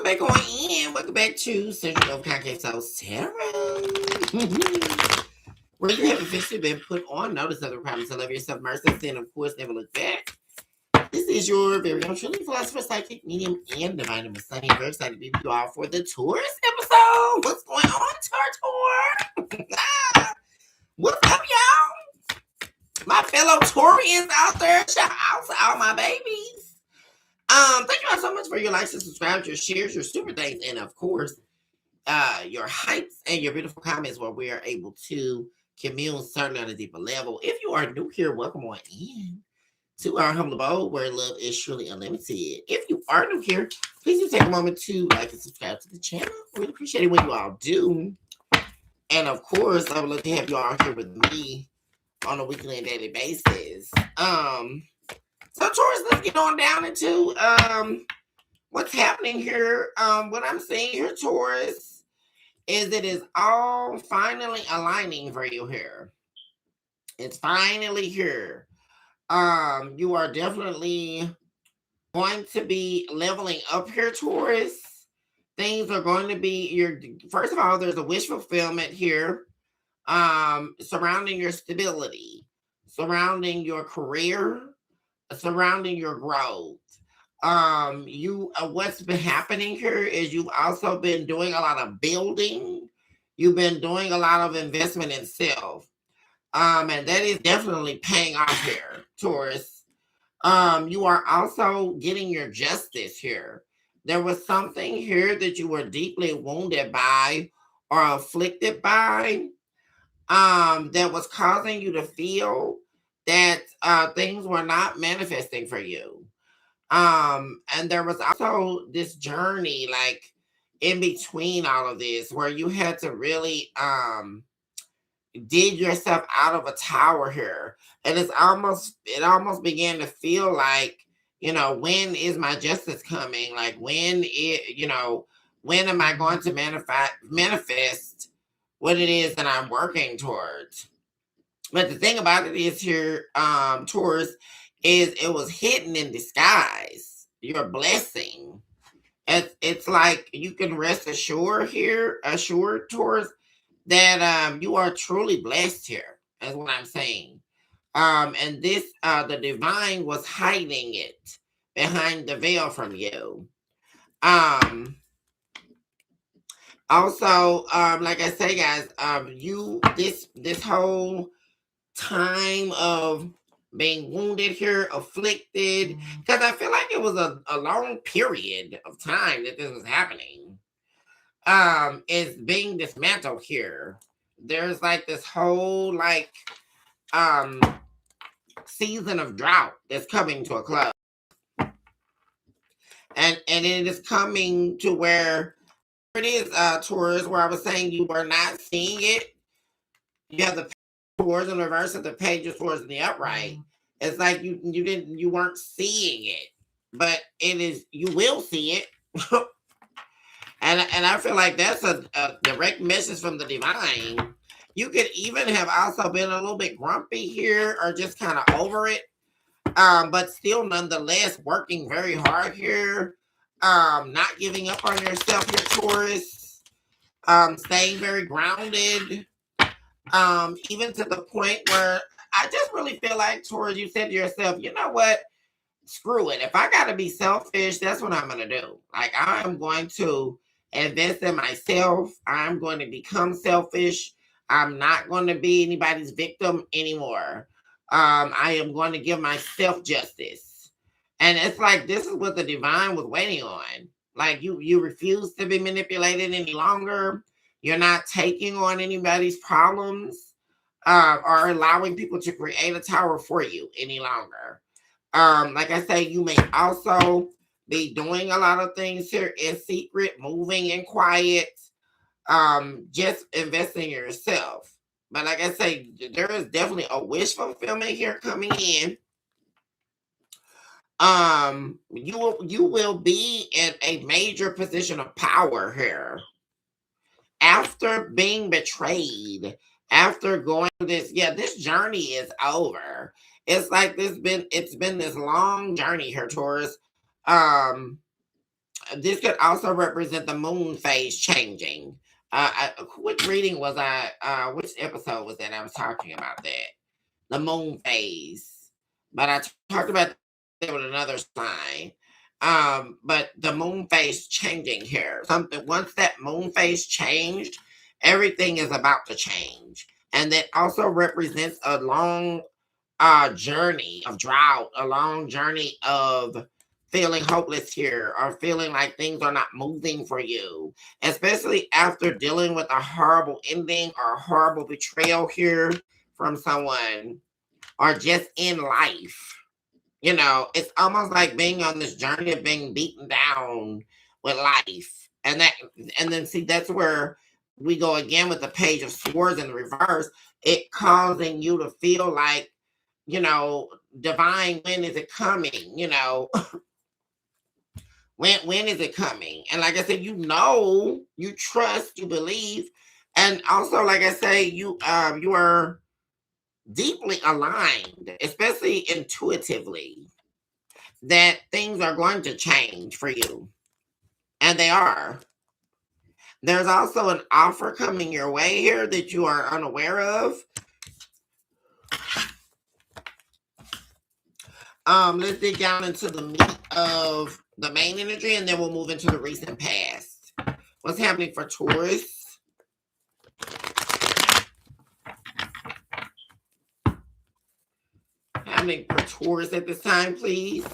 back on in. Welcome back to Central of Concave Soul Tarot. Where you have officially been put on notice of the requirements to love yourself, mercy, sin, of course, never look back. This is your very own truly philosopher, psychic, medium, and divine number Sunny. Very excited to be with you all for the Taurus episode. What's going on, Tour? What's up, y'all? My fellow Taurians out there. Shout out to all my babies. Thank you all so much for your likes and subscribes, your shares, your super things, and of course, your hypes and your beautiful comments where we are able to commune certainly on a deeper level. If you are new here, welcome on in to our humble abode where love is truly unlimited. If you are new here, please do take a moment to like and subscribe to the channel. I really appreciate it when you all do. And of course, I would love to have you all here with me on a weekly and daily basis. So Taurus, let's get on down into what's happening here. What I'm seeing here, Taurus, is it is all finally aligning for you here. It's finally here. You are definitely going to be leveling up here, Taurus. Things are going to be first of all, there's a wish fulfillment here. Surrounding your stability, surrounding your career, surrounding your growth. What's been happening here is you've also been doing a lot of building. You've been doing a lot of investment in self. And that is definitely paying off here, Taurus. You are also getting your justice here. There was something here that you were deeply wounded by or afflicted by, that was causing you to feel that things were not manifesting for you. And there was also this journey, like in between all of this, where you had to really dig yourself out of a tower here. And it almost began to feel like, when is my justice coming? Like when am I going to manifest what it is that I'm working towards? But the thing about it is here, Taurus, is it was hidden in disguise. Your blessing. It's like you can rest assured, Taurus, that you are truly blessed here, is what I'm saying. And this, the divine was hiding it behind the veil from you. Also, like I say, guys, this whole time of being wounded here, afflicted, because I feel like it was a long period of time that this was happening, is being dismantled here. There's like this whole season of drought that's coming to a close, and it is coming to where it is, Taurus, where I was saying you were not seeing it. You have the towards in reverse of the pages towards the upright. It's like you weren't seeing it, but it is, you will see it. and I feel like that's a direct message from the divine. You could even have also been a little bit grumpy here or just kind of over it, but still nonetheless working very hard here, not giving up on yourself here, Taurus, staying very grounded. Even to the point where I just really feel like, Taurus, you said to yourself, you know what? Screw it. If I got to be selfish, that's what I'm going to do. Like, I am going to invest in myself. I'm going to become selfish. I'm not going to be anybody's victim anymore. I am going to give myself justice. And it's like, this is what the divine was waiting on. Like, you refuse to be manipulated any longer. You're not taking on anybody's problems, or allowing people to create a tower for you any longer. Like I say, you may also be doing a lot of things here in secret, moving in quiet, just investing in yourself. But like I say, there is definitely a wish fulfillment here coming in. You will be in a major position of power here. After being betrayed, after going through this, this journey is over. It's like it's been this long journey here, Taurus. This could also represent the moon phase changing. Which reading was I? Which episode was that I was talking about that? The moon phase. But I talked about that with another sign. But the moon phase changing here. Something once that moon phase changed, everything is about to change. And that also represents a long journey of drought, a long journey of feeling hopeless here or feeling like things are not moving for you, especially after dealing with a horrible ending or a horrible betrayal here from someone or just in life. You know, it's almost like being on this journey of being beaten down with life. And then see, that's where we go again with the Page of Swords in reverse, it causing you to feel like, you know, divine, when is it coming? You know, when is it coming? And like I said, you know, you trust, you believe, and also, like I say, you are deeply aligned, especially intuitively, that things are going to change for you. And they are. There's also an offer coming your way here that you are unaware of. Let's dig down into the meat of the main energy, and then we'll move into the recent past. What's happening for Taurus? Happening for Taurus at this time, please.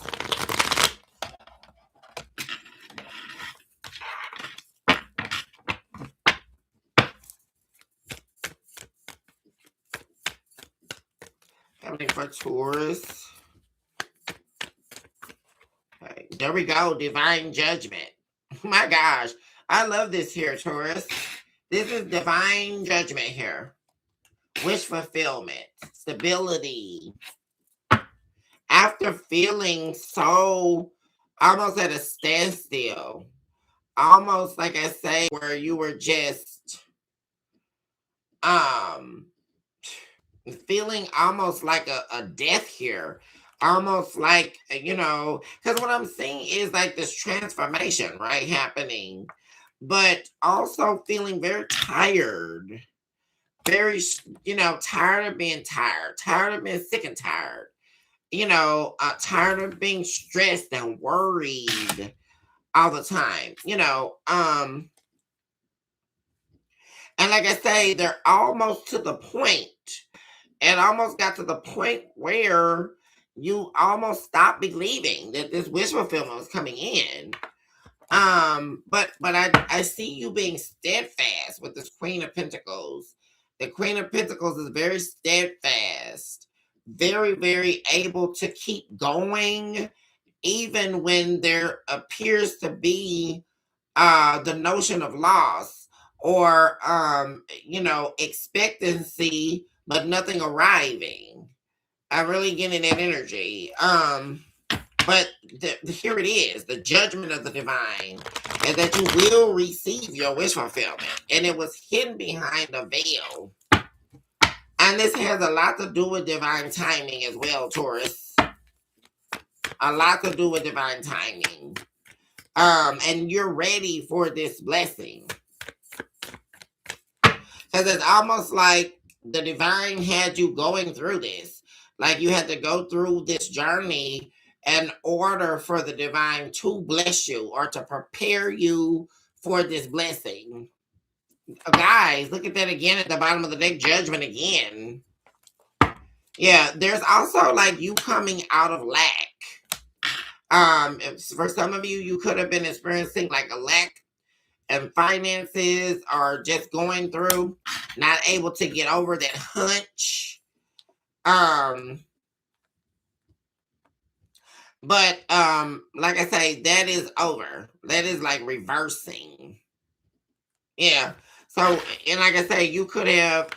Happening for Taurus. Okay, there we go. Divine judgment. My gosh, I love this here, Taurus. This is divine judgment here. Wish fulfillment, stability. After feeling so almost at a standstill, almost like I say, where you were just feeling almost like a death here, almost like, you know, because what I'm seeing is like this transformation, right, happening, but also feeling very tired, very, you know, tired of being sick and tired, you know, tired of being stressed and worried all the time, you know. And like I say, they're almost to the point. It almost got to the point where you almost stopped believing that this wish fulfillment was coming in. But I see you being steadfast with this Queen of Pentacles. The Queen of Pentacles is very steadfast, very, very able to keep going, even when there appears to be the notion of loss or you know, expectancy, but nothing arriving. I'm really getting that energy. But here it is, the judgment of the divine, and that you will receive your wish fulfillment. And it was hidden behind a veil. And this has a lot to do with divine timing as well, Taurus. A lot to do with divine timing. And you're ready for this blessing. Because it's almost like the divine had you going through this. Like you had to go through this journey in order for the divine to bless you or to prepare you for this blessing. Guys, look at that again at the bottom of the deck, judgment again. Yeah, there's also like you coming out of lack. For some of you, you could have been experiencing like a lack in finances or just going through, not able to get over that hunch. But like I say, that is over. That is like reversing. Yeah. So, and like I say, you could have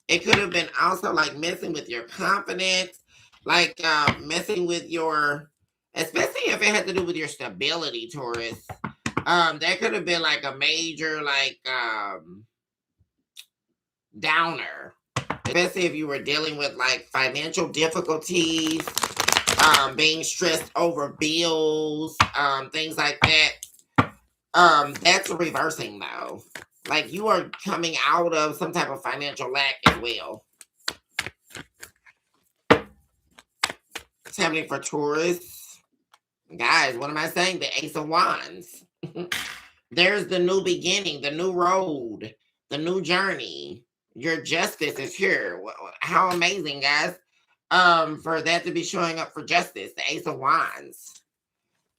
it could have been also like messing with your confidence, like messing with your, especially if it had to do with your stability, Taurus. That could have been like a major like downer, especially if you were dealing with like financial difficulties being stressed over bills, things like that. That's reversing though. Like you are coming out of some type of financial lack as well. It's happening for Taurus. Guys, what am I saying? The Ace of Wands. There's the new beginning, the new road, the new journey. Your justice is here. How amazing, guys. For that to be showing up for justice, the Ace of Wands.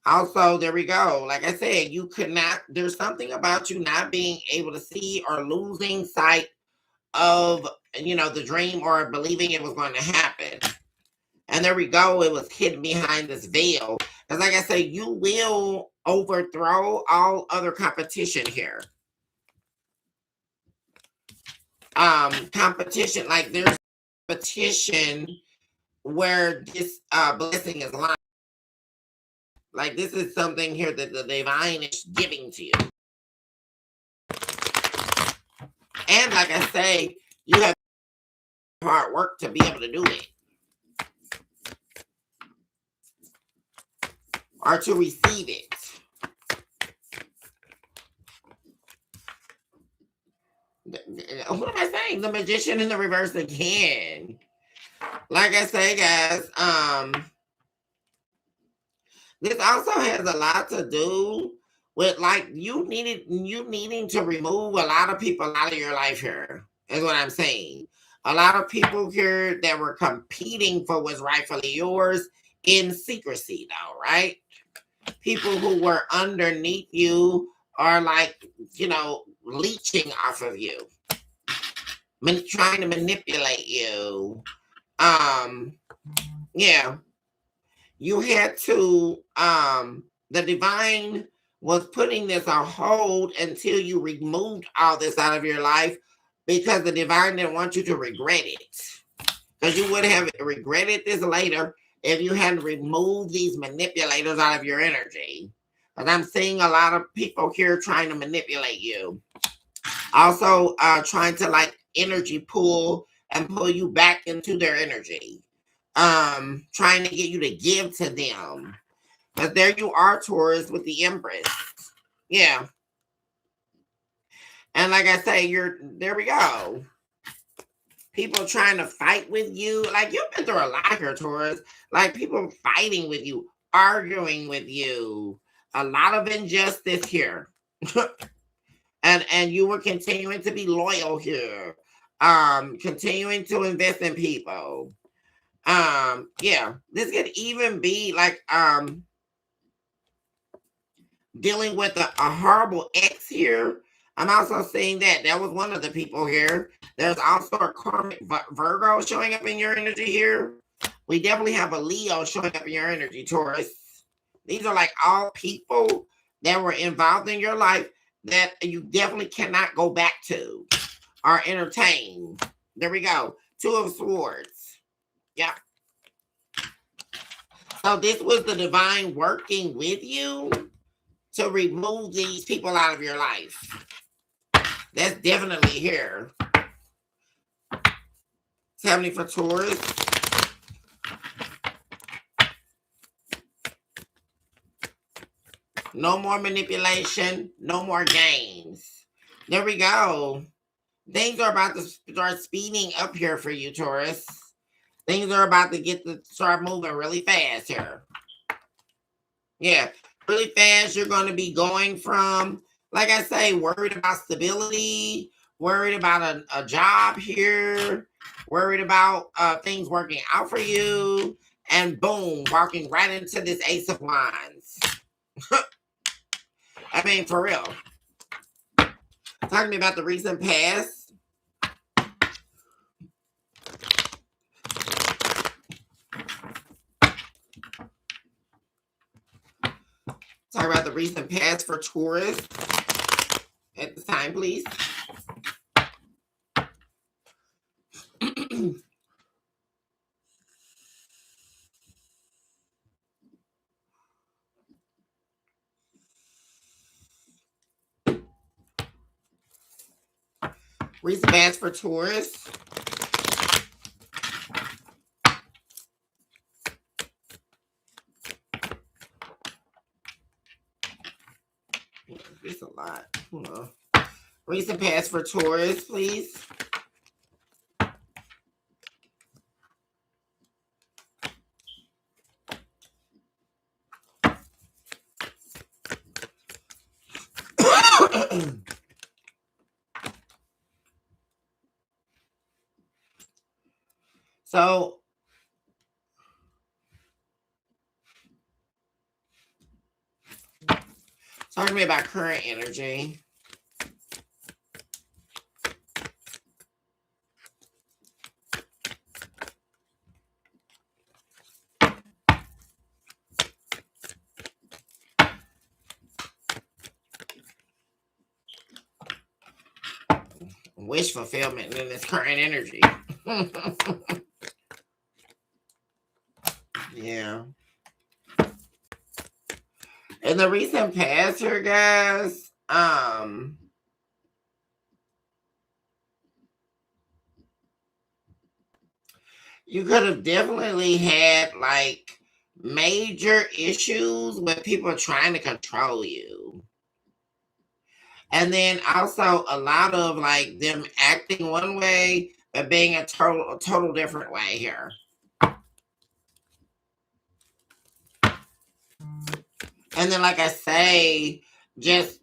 Also, there we go. Like I said, you could not, there's something about you not being able to see or losing sight of, the dream or believing it was going to happen. And there we go. It was hidden behind this veil. Because like I say, you will overthrow all other competition here. Competition, like there's competition where this blessing is lying. Like this is something here that the divine is giving to you. And like I say, you have hard work to be able to do it. Or to receive it. What am I saying? The Magician in the reverse again. Like I say, guys, this also has a lot to do with like you needing to remove a lot of people out of your life here, is what I'm saying. A lot of people here that were competing for what's rightfully yours in secrecy though, right? People who were underneath you are like, leeching off of you. Trying to manipulate you. Yeah. You had to, the divine was putting this on hold until you removed all this out of your life because the divine didn't want you to regret it. Because you would have regretted this later if you hadn't removed these manipulators out of your energy. Because I'm seeing a lot of people here trying to manipulate you. Also, trying to like energy pull and pull you back into their energy. Trying to get you to give to them. But there you are, Taurus, with the Empress. Yeah. And like I say, there we go. People trying to fight with you. Like you've been through a lot here, Taurus. Like people fighting with you, arguing with you. A lot of injustice here. and you were continuing to be loyal here. Continuing to invest in people. Yeah, this could even be like dealing with a horrible ex here. I'm also seeing that was one of the people here. There's also a karmic Virgo showing up in your energy here. We definitely have a Leo showing up in your energy, Taurus. These are like all people that were involved in your life that you definitely cannot go back to or entertain. There we go. Two of Swords. Yeah. So this was the divine working with you to remove these people out of your life. That's definitely here. It's happening for Taurus. No more manipulation. No more games. There we go. Things are about to start speeding up here for you, Taurus. Things are about to start moving really fast here. Yeah, really fast. You're going to be going from, like I say, worried about stability, worried about a job here, worried about things working out for you, and boom, walking right into this Ace of Wands. I mean, for real. Talking to me about the recent past. Talk about the recent past for Taurus at this time, please. Recent past for Taurus. It's a lot. Hold on. Recent past for Taurus, please. So, talk to me about current energy. Wish fulfillment in this current energy. Yeah. In the recent past here, guys, you could have definitely had like major issues with people trying to control you. And then also a lot of like them acting one way, but being a total different way here. And then, like I say, just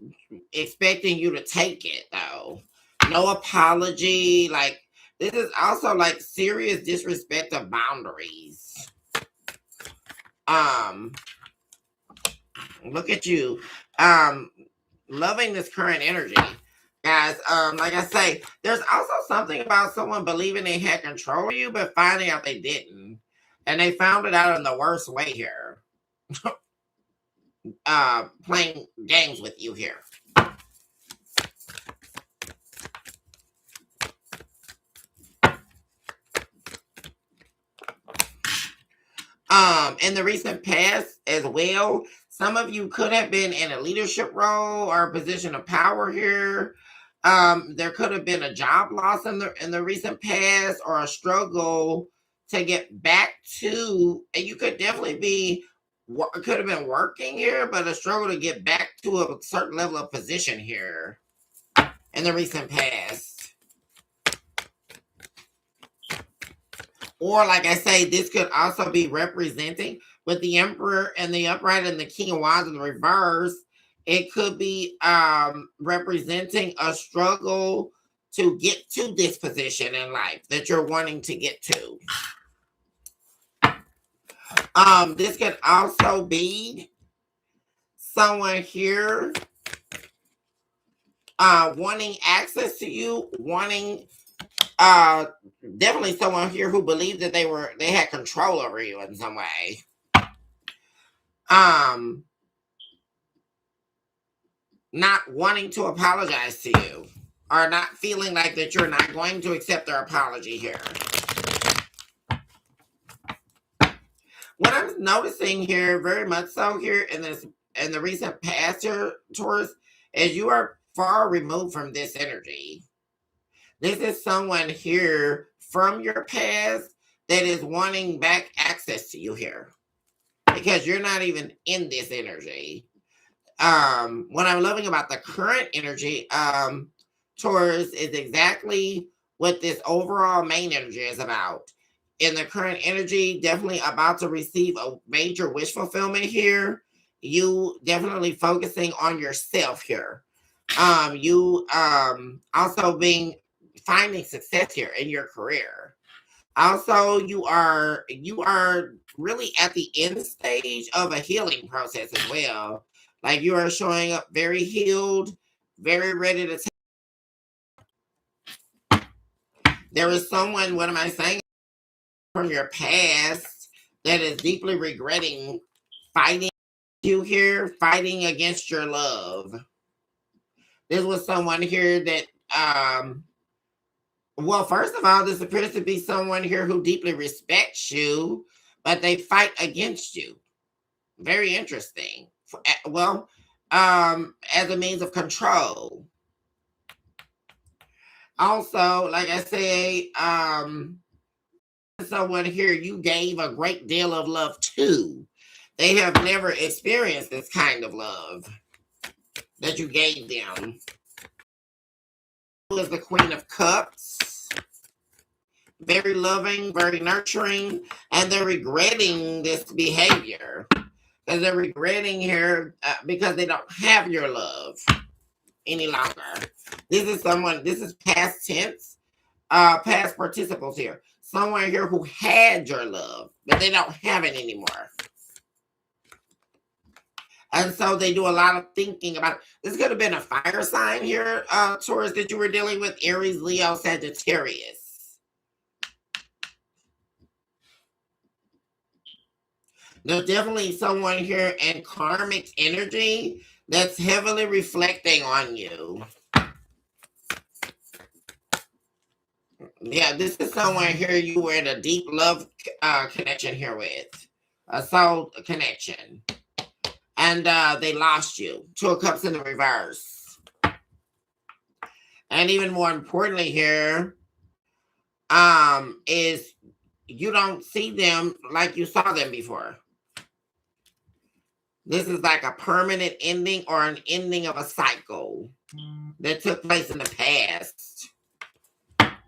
expecting you to take it though. No apology. Like, this is also like serious disrespect of boundaries. Look at you. Loving this current energy. Guys, like I say, there's also something about someone believing they had control of you, but finding out they didn't. And they found it out in the worst way here. Playing games with you here. In the recent past as well, some of you could have been in a leadership role or a position of power here. There could have been a job loss in the recent past, or a struggle to get back to, and you could definitely be, could have been working here, but a struggle to get back to a certain level of position here in the recent past. Or, like I say, this could also be representing with the Emperor and the upright and the King of Wands in the reverse. It could be representing a struggle to get to this position in life that you're wanting to get to. This could also be someone here wanting access to you, wanting definitely someone here who believed that they had control over you in some way. Not wanting to apologize to you, or not feeling like that you're not going to accept their apology here. What I'm noticing here, very much so here in the recent past here, Taurus, is you are far removed from this energy. This is someone here from your past that is wanting back access to you here, because you're not even in this energy. What I'm loving about the current energy, Taurus, is exactly what this overall main energy is about. In the current energy, definitely about to receive a major wish fulfillment here. You definitely focusing on yourself here. You also finding success here in your career. Also, you are really at the end stage of a healing process as well. Like, you are showing up very healed, very ready to take. There is someone, what am I saying, from your past that is deeply regretting fighting you here, fighting against your love. This was someone here that, well, first of all, this appears to be someone here who deeply respects you, but they fight against you. Very interesting. Well, as a means of control. Also, like I say, someone here you gave a great deal of love to. They have never experienced this kind of love. that you gave them. Who is the Queen of Cups? Very loving, very nurturing, and they're regretting this behavior. Because they're regretting here because they don't have your love any longer. This is someone, this is past tense, past participles here. Someone here who had your love, but they don't have it anymore. And so they do a lot of thinking about it. This could have been a fire sign here, Taurus, that you were dealing with, Aries, Leo, Sagittarius. There's definitely someone here in karmic energy that's heavily reflecting on you. Yeah, this is someone here you were in a deep love connection here with. A soul connection. And they lost you. Two of Cups in the reverse. And even more importantly here, is you don't see them like you saw them before. This is like a permanent ending or an ending of a cycle that took place in the past.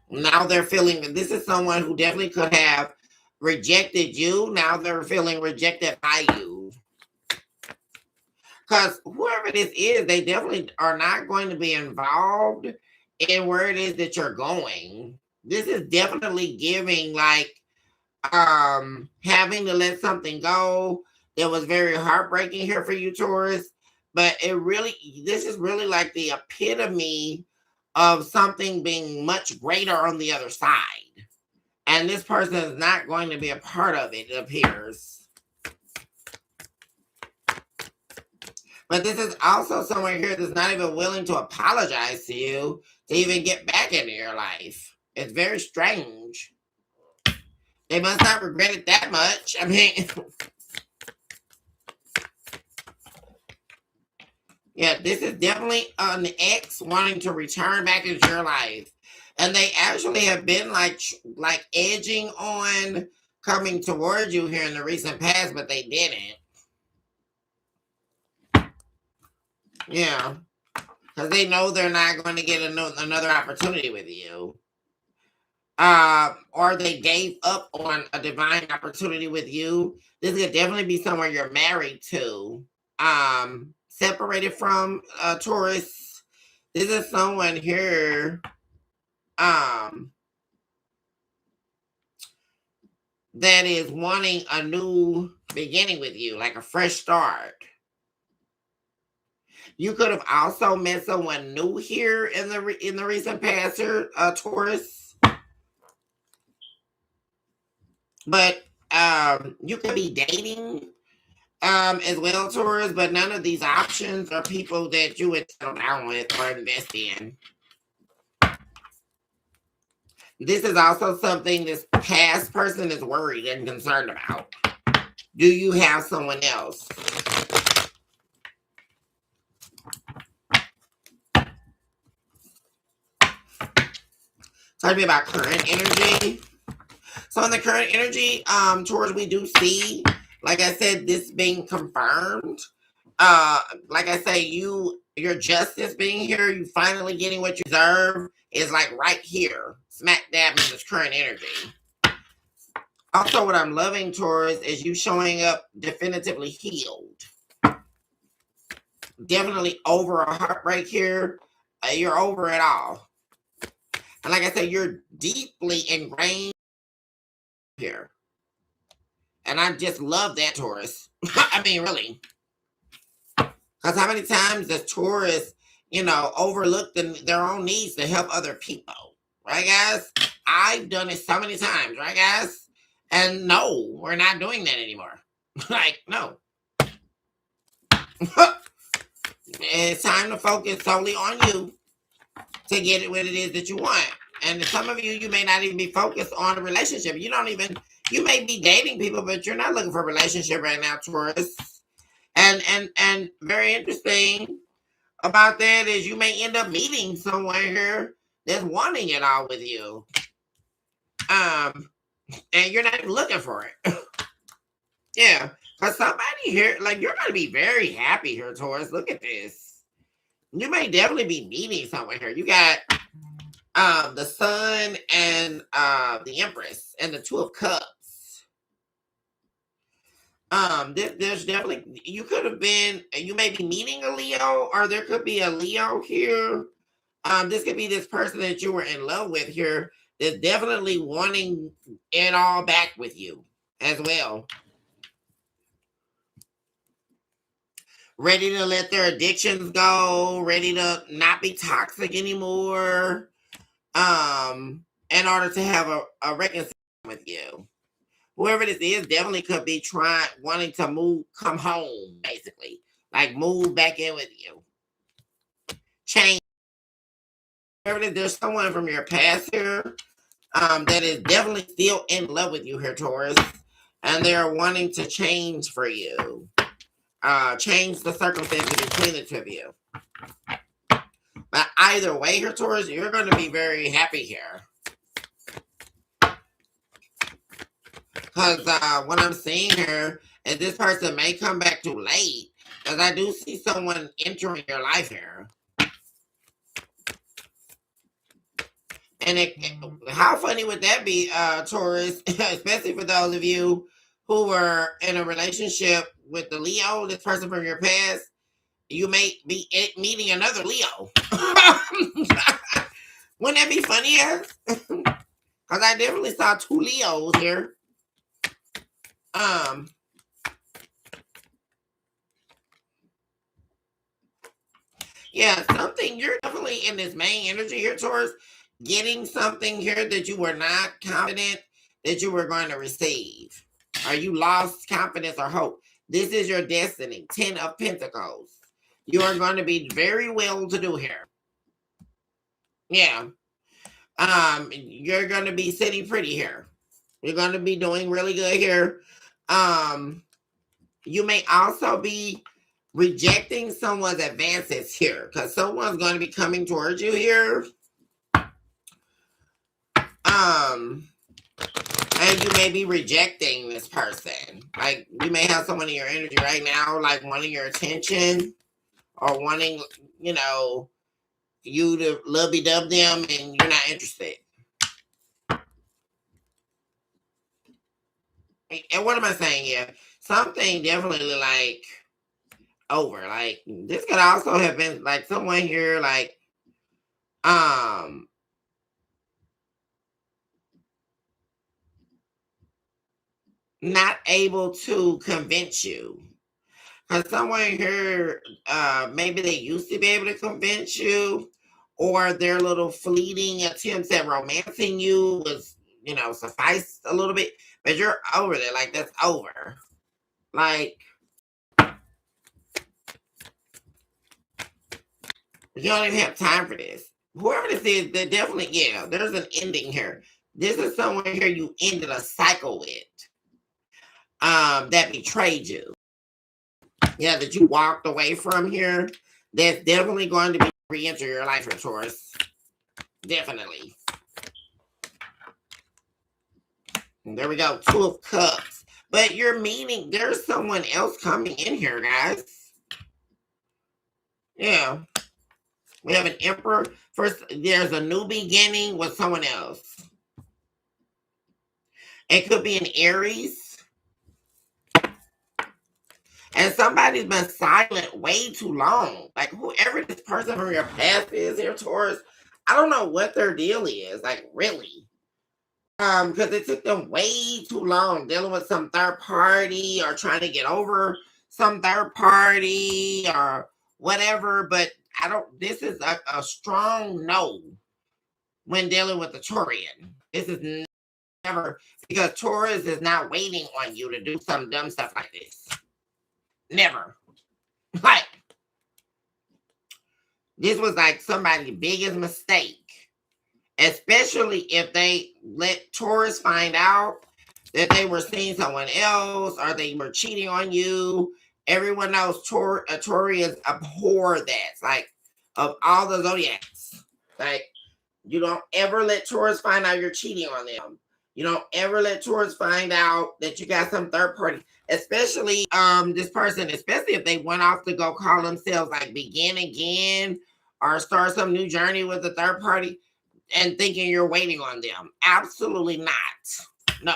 Now they're feeling that this is someone who definitely could have rejected you. Now they're feeling rejected by you. Because whoever this is, they definitely are not going to be involved in where it is that you're going. This is definitely giving like having to let something go. That was very heartbreaking here for you, Taurus. But it really, this is really like the epitome of something being much greater on the other side. And this person is not going to be a part of it, it appears. But this is also someone here that's not even willing to apologize to you to even get back into your life. It's very strange. They must not regret it that much. I mean... Yeah, this is definitely an ex wanting to return back into your life. And they actually have been like edging on coming towards you here in the recent past, but they didn't. Yeah. Because they know they're not going to get another opportunity with you. Or they gave up on a divine opportunity with you. This could definitely be someone you're married to. Separated from Taurus. This is someone here that is wanting a new beginning with you, like a fresh start. You could have also met someone new here in the recent past here, Taurus. But you could be dating as well, Taurus, but none of these options are people that you would settle down with or invest in. This is also something this past person is worried and concerned about. Do you have someone else? Talk to me about current energy. So in the current energy, Taurus, we do see, like I said, this being confirmed. Like I say, your justice being here, you finally getting what you deserve is like right here, smack dab in this current energy. Also, what I'm loving, Taurus, is you showing up definitively healed. Definitely over a heartbreak here. You're over it all. And like I said, you're deeply ingrained here. And I just love that, Taurus. I mean, really. Because how many times does Taurus, overlook their own needs to help other people? Right, guys? I've done it so many times, right, guys? And no, we're not doing that anymore. Like, no. It's time to focus solely on you to get it what it is that you want. And some of you may not even be focused on a relationship. You may be dating people, but you're not looking for a relationship right now, Taurus. And very interesting about that is you may end up meeting someone here that's wanting it all with you. And you're not even looking for it. Yeah. Because somebody here, like, you're going to be very happy here, Taurus. Look at this. You may definitely be meeting someone here. You got the Sun and the Empress and the Two of Cups. There's definitely, you could have been, you may be meeting a Leo, or there could be a Leo here. This could be this person that you were in love with here that's definitely wanting it all back with you as well. Ready to let their addictions go, ready to not be toxic anymore, in order to have a reconciliation with you. Whoever this is definitely could be wanting to come home, basically. Like move back in with you. Change. There's someone from your past here that is definitely still in love with you here, Taurus. And they're wanting to change for you. Change the circumstances between the two of you. But either way here, Taurus, you're going to be very happy here. Because what I'm seeing here is this person may come back too late. Because I do see someone entering your life here. And how funny would that be, Taurus, especially for those of you who were in a relationship with the Leo, this person from your past, you may be meeting another Leo. Wouldn't that be funnier? Because I definitely saw two Leos here. Yeah, something, you're definitely in this main energy here, Taurus, getting something here that you were not confident that you were going to receive. Or you lost confidence or hope. This is your destiny. 10 of Pentacles. You are going to be very well to do here. Yeah. You're going to be sitting pretty here. You're going to be doing really good here. You may also be rejecting someone's advances here, because someone's going to be coming towards you here. And you may be rejecting this person. Like, you may have someone in your energy right now, like wanting your attention or wanting, you know, you to lovey-dub them and you're not interested. And what am I saying here? Something definitely like over. Like, this could also have been like someone here, like, not able to convince you. Because someone here, maybe they used to be able to convince you, or their little fleeting attempts at romancing you was, you know, sufficed a little bit. But you're over there. Like, that's over. Like, you don't even have time for this. Whoever this is, they're definitely, yeah, there's an ending here. This is someone here you ended a cycle with. That betrayed you. Yeah, that you walked away from here. That's definitely going to be re-enter your life, Taurus. Definitely. And there we go. 2 of Cups. But you're meaning there's someone else coming in here, guys. Yeah. We have an Emperor. First, there's a new beginning with someone else. It could be an Aries. And somebody's been silent way too long. Like, whoever this person from your past is here, Taurus, I don't know what their deal is. Like, really. Because it took them way too long dealing with some third party or trying to get over some third party or whatever. But this is a strong no when dealing with the Taurian. This is never, because Taurus is not waiting on you to do some dumb stuff like this. Never. Like, this was like somebody's biggest mistake. Especially if they let Taurus find out that they were seeing someone else or they were cheating on you. Everyone knows Taurians abhor that. Like, of all the zodiacs. Like, you don't ever let Taurus find out you're cheating on them. You don't ever let Taurus find out that you got some third party, especially this person, especially if they went off to go call themselves like begin again or start some new journey with a third party and thinking you're waiting on them. Absolutely not. No.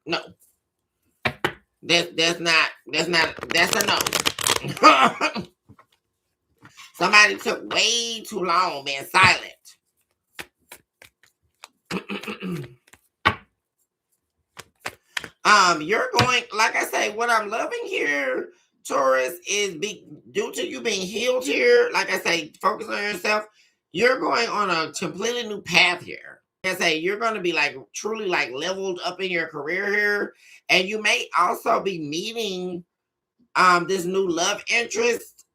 No. That's a no. Somebody took way too long being silent. You're going, like I say, what I'm loving here, Taurus, is due to you being healed here. Like I say, focus on yourself. You're going on a completely new path here. Like I say, you're going to be like truly like leveled up in your career here, and you may also be meeting this new love interest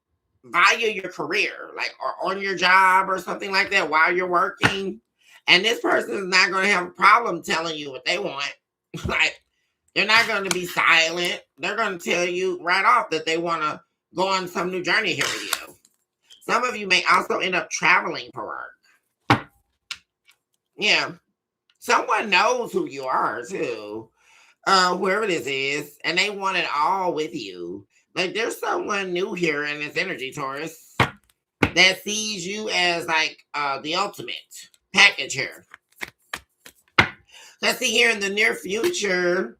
via your career, like or on your job or something like that while you're working. And this person is not going to have a problem telling you what they want. Like, they're not going to be silent. They're going to tell you right off that they want to go on some new journey here with you. Some of you may also end up traveling for work. Yeah. Someone knows who you are, too. Whoever this is. And they want it all with you. Like, there's someone new here in this energy, Taurus, that sees you as, like, the ultimate package here. Let's see here in the near future.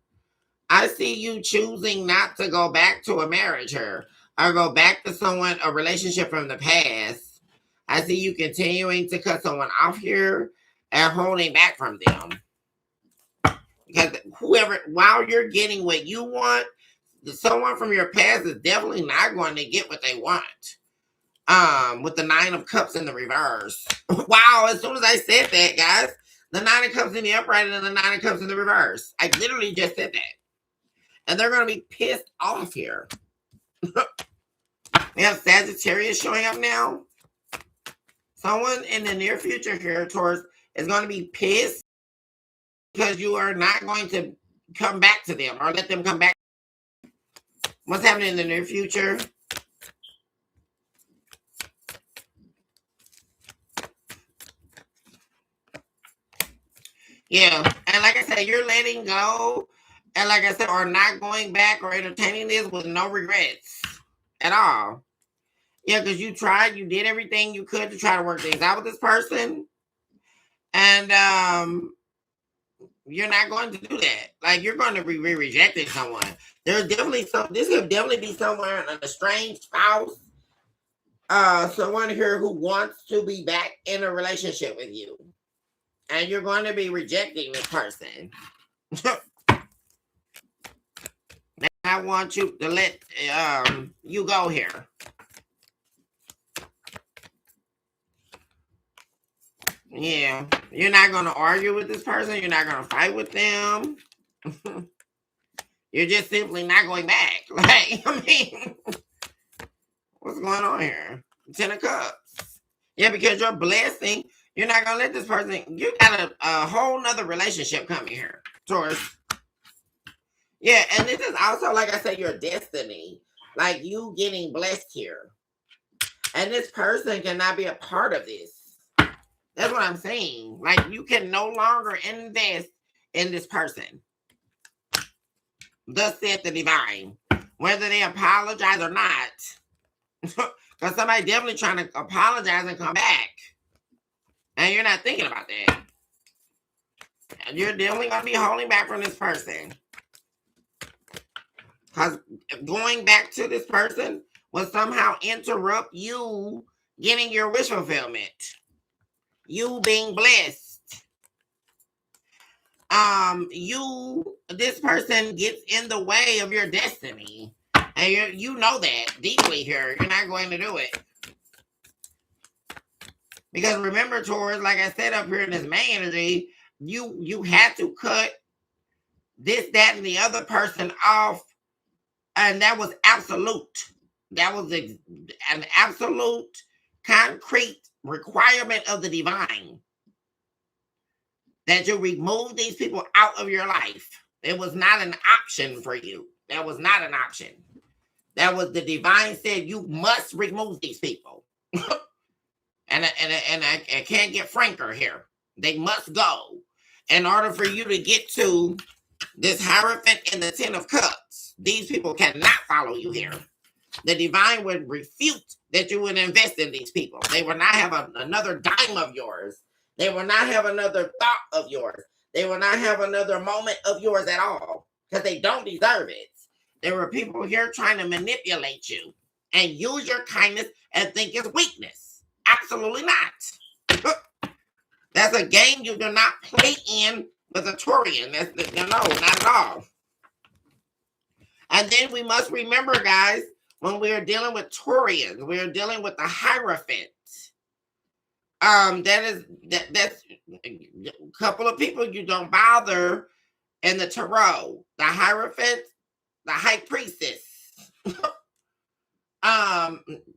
I see you choosing not to go back to a marriage here or go back to someone, a relationship from the past. I see you continuing to cut someone off here and holding back from them. Because while you're getting what you want, someone from your past is definitely not going to get what they want. With the 9 of Cups in the reverse. Wow, as soon as I said that, guys, the 9 of Cups in the upright and the 9 of Cups in the reverse. I literally just said that. And they're going to be pissed off here. We have Sagittarius showing up now. Someone in the near future here, Taurus, is going to be pissed because you are not going to come back to them or let them come back. What's happening in the near future? Yeah. And like I said, you're letting go. And like I said, or not going back or entertaining this with no regrets at all. Yeah, because you tried, you did everything you could to try to work things out with this person. And you're not going to do that. Like, you're going to be rejecting someone. There's definitely this could definitely be someone, an estranged spouse, someone here who wants to be back in a relationship with you. And you're going to be rejecting this person. I want you to let you go here. Yeah, you're not going to argue with this person. You're not going to fight with them. You're just simply not going back. Like, I mean, what's going on here? 10 of Cups. Yeah, because you're blessing. You're not going to let this person. You got a whole nother relationship coming here, Taurus. Yeah, and this is also, like I said, your destiny. Like, you getting blessed here. And this person cannot be a part of this. That's what I'm saying. Like, you can no longer invest in this person. Thus said the divine. Whether they apologize or not. Because somebody definitely trying to apologize and come back. And you're not thinking about that. And you're definitely going to be holding back from this person. Because going back to this person will somehow interrupt you getting your wish fulfillment. You being blessed. This person gets in the way of your destiny. And you know that deeply here. You're not going to do it. Because remember, Taurus, like I said up here in this May energy, you had to cut this, that, and the other person off. And that was absolute. That was an absolute, concrete requirement of the divine. That you remove these people out of your life. It was not an option for you. That was not an option. That was the divine said you must remove these people. and I can't get franker here. They must go. in order for you to get to this Hierophant in the Ten of Cups, these people cannot follow you here. The divine would refute that you would invest in these people. They will not have another dime of yours. They will not have another thought of yours. They will not have another moment of yours at all because they don't deserve it. There were people here trying to manipulate you and use your kindness and think it's weakness. Absolutely not. That's a game you do not play in with a Taurian. No, not at all. And then we must remember, guys, when we are dealing with Taurians, we are dealing with the Hierophant. That's a couple of people you don't bother in the tarot. The Hierophant, the High Priestess.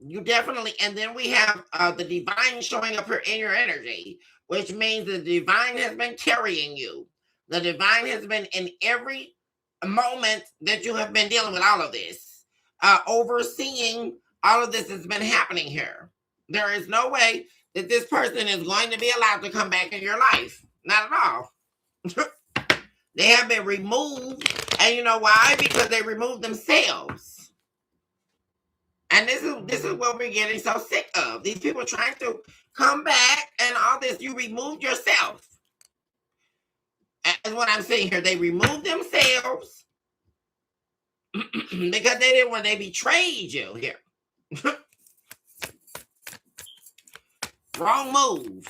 You definitely, and then we have the divine showing up here in your energy, which means the divine has been carrying you. The divine has been in every moment that you have been dealing with all of this. Overseeing all of this has been happening here. There is no way that this person is going to be allowed to come back in your life. Not at all. They have been removed. And you know why? Because they removed themselves. And this is what we're getting so sick of. These people trying to come back and all this. You removed yourself. That's what I'm saying here. They removed themselves. Because they didn't want, they betrayed you here. Wrong move.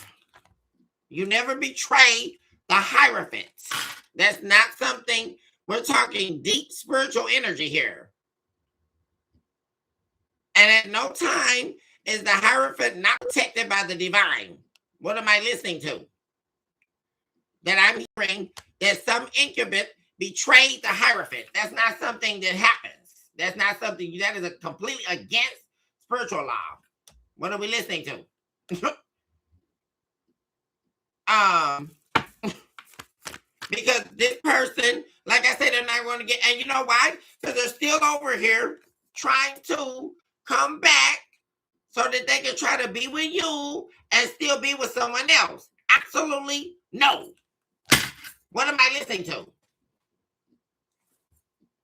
You never betray the Hierophant. That's not something, we're talking deep spiritual energy here. And at no time is the Hierophant not protected by the divine. What am I listening to? That I'm hearing that some incubus betrayed the Hierophant. That's not something that happens. That's not something that is completely against spiritual law. What are we listening to? Because this person, like I said, they're not going to get, and you know why? Because they're still over here trying to come back so that they can try to be with you and still be with someone else. Absolutely no. What am I listening to?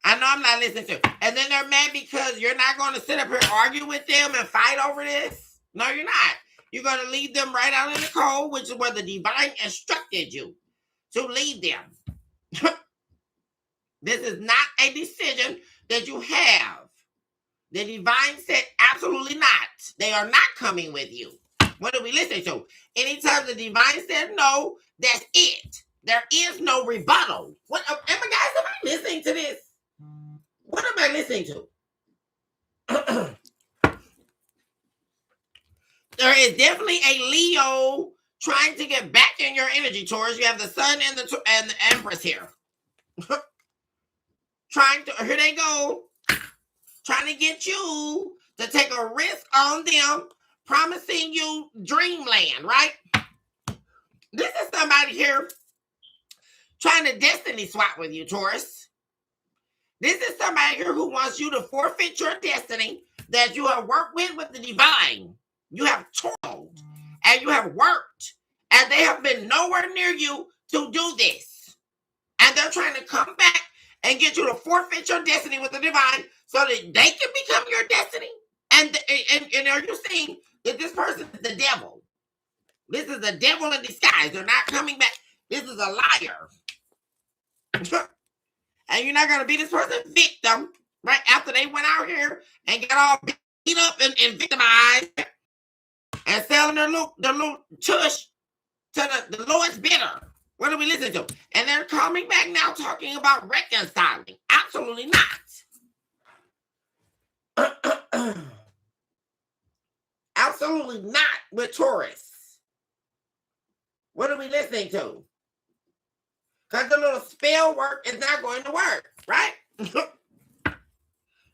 I know I'm not listening to. And then they're mad because you're not going to sit up here and argue with them and fight over this. No, you're not. You're going to leave them right out in the cold, which is where the divine instructed you to leave them. This is not a decision that you have. The divine said absolutely not. They are not coming with you. What are we listening to? Anytime the divine said no, that's it. There is no rebuttal. What am I listening to this? What am I listening to? There is definitely a Leo trying to get back in your energy, Taurus. You have the Sun and the Empress here. Here they go, trying to get you to take a risk on them, promising you dreamland, right? This is somebody here trying to destiny swap with you, Taurus. This is somebody here who wants you to forfeit your destiny that you have worked with the divine. You have toiled and you have worked, and they have been nowhere near you to do this. And they're trying to come back and get you to forfeit your destiny with the divine so that they can become your destiny. And are you seeing that this person is the devil? This is the devil in disguise. They're not coming back. This is a liar. And you're not going to be this person's victim, right? After they went out here and got all beat up and victimized and selling their little tush to the lowest bidder. What are we listening to? And they're coming back now talking about reconciling. Absolutely not. Absolutely not with Taurus. What are we listening to? Because the little spell work is not going to work, right?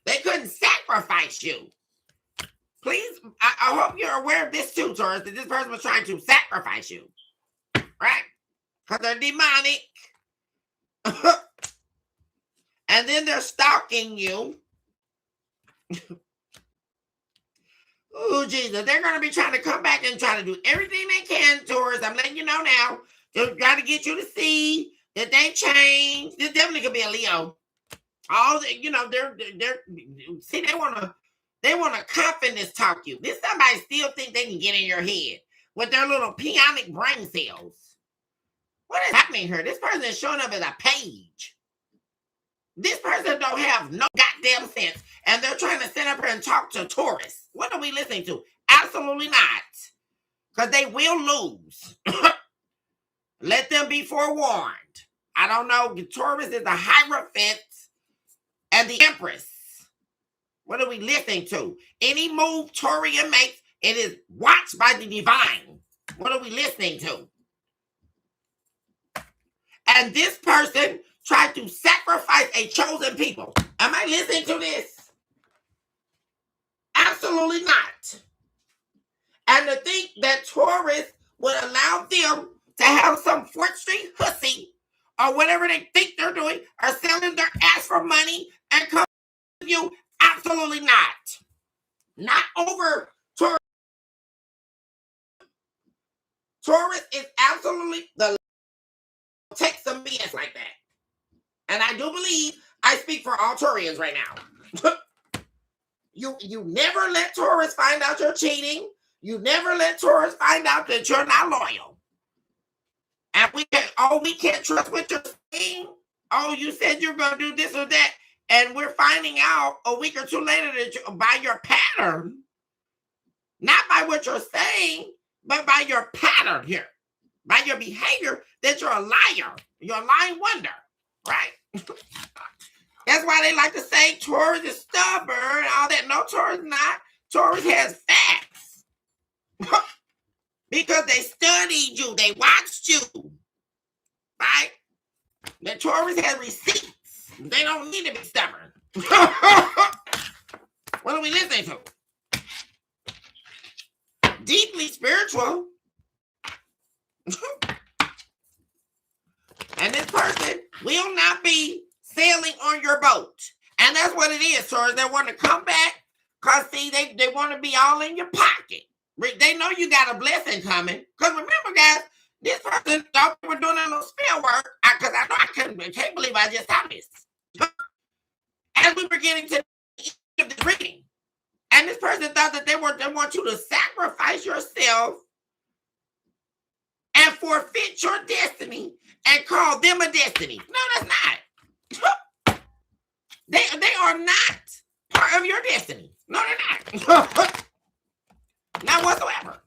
They couldn't sacrifice you. Please, I hope you're aware of this too, Taurus, that this person was trying to sacrifice you, right? Because they're demonic. And then they're stalking you. Oh, Jesus. They're going to be trying to come back and try to do everything they can, Taurus. I'm letting you know now. Just try to get you to see that they change. This definitely could be a Leo. All the, you know, they're see, they wanna confidence talk you. This somebody still think they can get in your head with their little peonic brain cells. What is happening here? This person is showing up as a page. This person don't have no goddamn sense, and they're trying to sit up here and talk to Taurus. What are we listening to? Absolutely not, because they will lose. Let them be forewarned. I don't know. Taurus is the Hierophant and the Empress. What are we listening to? Any move Taurian makes, it is watched by the divine. What are we listening to? And this person tried to sacrifice a chosen people. Am I listening to this? Absolutely not. And to think that Taurus would allow them to have some 4th Street hussy or whatever they think they're doing, or selling their ass for money and come to you, absolutely not. Not over Taurus. Taurus is absolutely the take some BS like that. And I do believe I speak for all Taurians right now. You never let Taurus find out you're cheating. You never let Taurus find out that you're not loyal. And we can't trust what you're saying. Oh, you said you're going to do this or that. And we're finding out a week or two later that by your pattern, not by what you're saying, but by your pattern here, by your behavior, that you're a liar. You're a lying wonder, right? That's why they like to say Taurus is stubborn and all that. No, Taurus is not. Taurus has facts. Because they studied you. They watched you. Right? The Taurus has receipts. They don't need to be stubborn. What are we listening to? Deeply spiritual. And this person will not be sailing on your boat. And that's what it is, Taurus. They want to come back because, see, they want to be all in your pocket. They know you got a blessing coming. Because remember, guys, this person thought we were doing a little spell work. Because I know I can't believe I just saw this. As we were getting to the end of the reading. And this person thought that they want you to sacrifice yourself and forfeit your destiny and call them a destiny. No, that's not. They are not part of your destiny. No, they're not. Not whatsoever.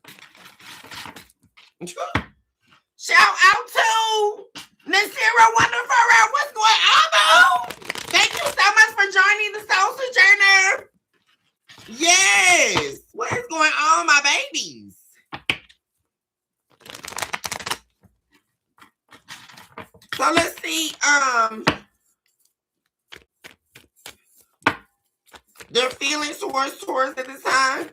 Shout out to Nasira Wonderful. What's going on, though? Thank you so much for joining the Soul Sojourner. Yes. What is going on, my babies? So let's see. Their feelings towards Taurus at this time.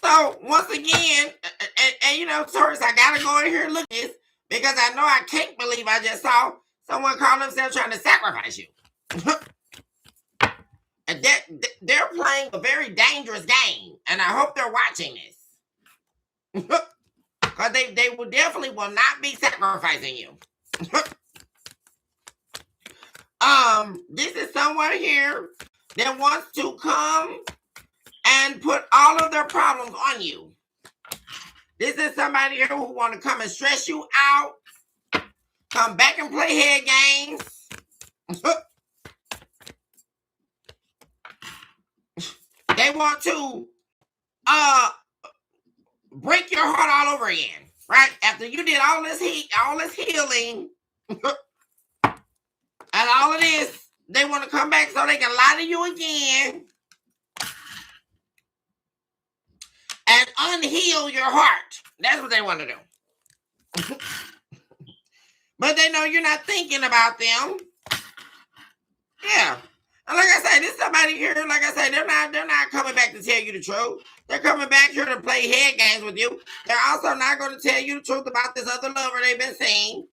So once again, and you know, Taurus, I gotta go in here and look at this because I know I can't believe I just saw someone call themselves trying to sacrifice you. And they're playing a very dangerous game, and I hope they're watching this. Because they definitely will not be sacrificing you. This is someone here that wants to come and put all of their problems on you. This is somebody here who want to come and stress you out, come back and play head games. They want to break your heart all over again, right? After you did all this healing, and all of this, they want to come back so they can lie to you again and unheal your heart. That's what they want to do. But they know you're not thinking about them. Yeah. And like I said, this is somebody here, like I said, they're not coming back to tell you the truth. They're coming back here to play head games with you. They're also not going to tell you the truth about this other lover they've been seeing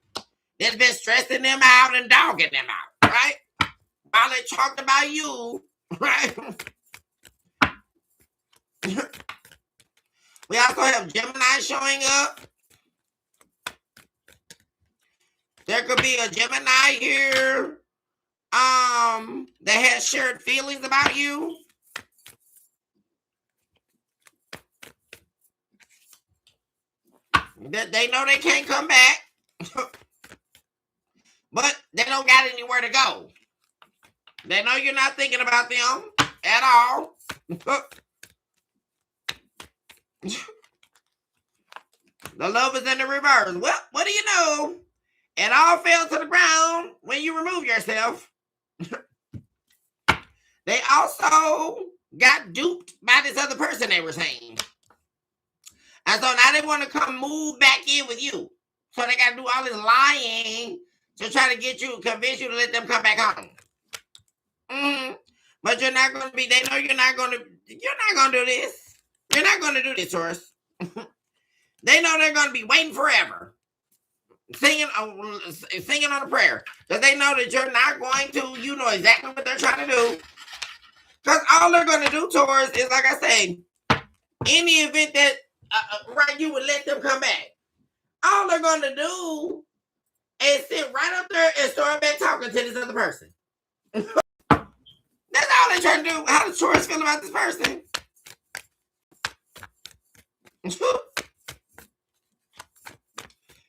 that's been stressing them out and dogging them out, right? While they talked about you, right? We also have Gemini showing up. There could be a Gemini here that has shared feelings about you. That they know they can't come back. But they don't got anywhere to go. They know you're not thinking about them at all. The love is in the reverse. Well, what do you know? It all fell to the ground when you remove yourself. They also got duped by this other person they were saying. And so now they want to come move back in with you. So they got to do all this lying to try to get you, convince you to let them come back home. But you're not going to be, they know you're not going to do this. You're not going to do this, Taurus. They know they're going to be waiting forever. Singing on a prayer. Because they know that you're not going to, you know exactly what they're trying to do. Because all they're going to do, Taurus, is like I say, in the event that you would let them come back, all they're going to do is sit right up there and start back talking to this other person. That's all they're trying to do. How does Taurus feel about this person?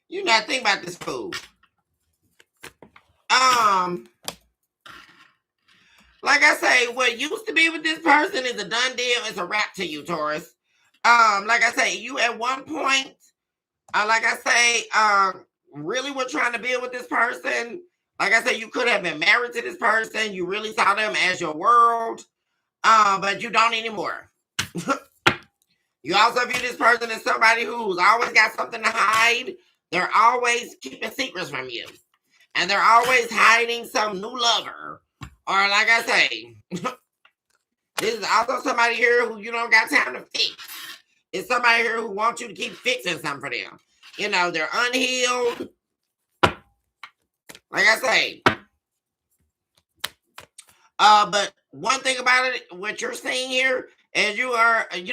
You not think about this fool. Like I say, what used to be with this person is a done deal. It's a wrap to you, Taurus. Like I say, you at one point, like I say, really were trying to build with this person. Like I said, you could have been married to this person. You really saw them as your world, but you don't anymore. You also view this person as somebody who's always got something to hide. They're always keeping secrets from you. And they're always hiding some new lover. Or like I say, this is also somebody here who you don't got time to fix. It's somebody here who wants you to keep fixing something for them. You know, they're unhealed. Like I say. But one thing about it, what you're seeing here is you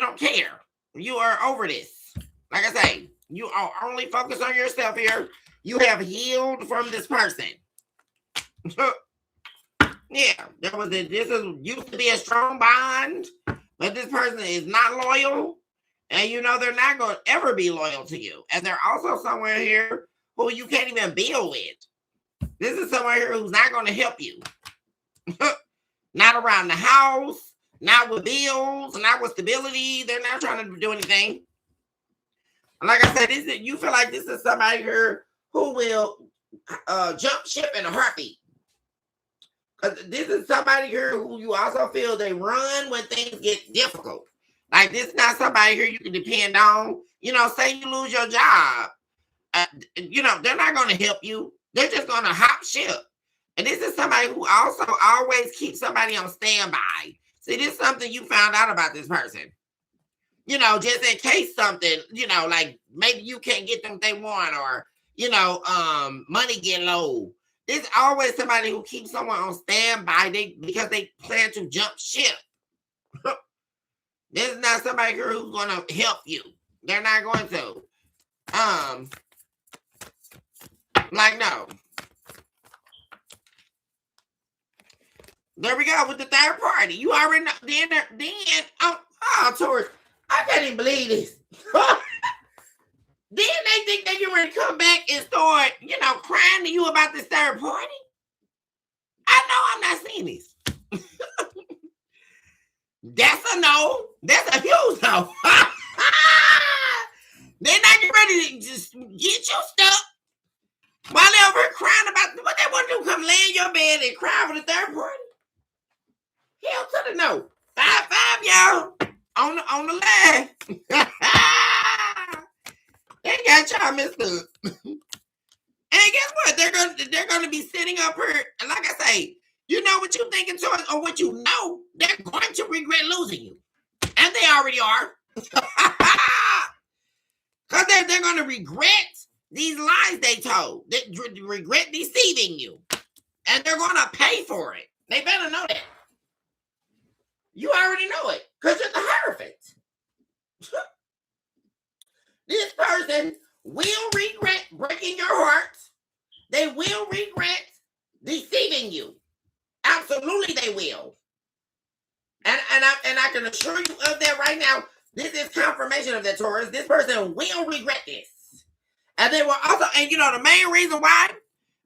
don't care. You are over this. Like I say, you are only focused on yourself here. You have healed from this person. Yeah, this used to be a strong bond, but this person is not loyal. And you know they're not going to ever be loyal to you. And they're also somewhere here who you can't even build with. This is somewhere here who's not going to help you. Not around the house, not with bills, not with stability. They're not trying to do anything. Like I said, you feel like this is somebody here who will jump ship in a heartbeat. This is somebody here who you also feel they run when things get difficult. Like this is not somebody here you can depend on. You know, say you lose your job. You know, they're not going to help you. They're just going to hop ship. And this is somebody who also always keeps somebody on standby. See, this is something you found out about this person. You know, just in case something, you know, like maybe you can't get them what they want or, you know, money get low. There's always somebody who keeps someone on standby because they plan to jump ship. This is not somebody here who's going to help you. They're not going to. Like, no. There we go with the third party. You already know. Then Taurus, I can't even believe this. Then they think they get ready to come back and start, you know, crying to you about this third party. I know I'm not seeing this. That's a no. That's a huge no. They're not getting ready to just get you stuck while they're over here crying about what they want to do. Come lay in your bed and cry for the third party. Hell to the no. 5-5, y'all. On the line. They got y'all messed up. And guess what? They're gonna be sitting up here, and like I say, you know what you're thinking to us, or what you know, they're going to regret losing you. And they already are. Because they're gonna regret these lies they told. They regret deceiving you. And they're gonna pay for it. They better know that. You already know it. Because you're the Hierophant. This person will regret breaking your heart. They will regret deceiving you. Absolutely, they will. And I can assure you of that right now. This is confirmation of that, Taurus. This person will regret this. And they will also, and you know, the main reason why,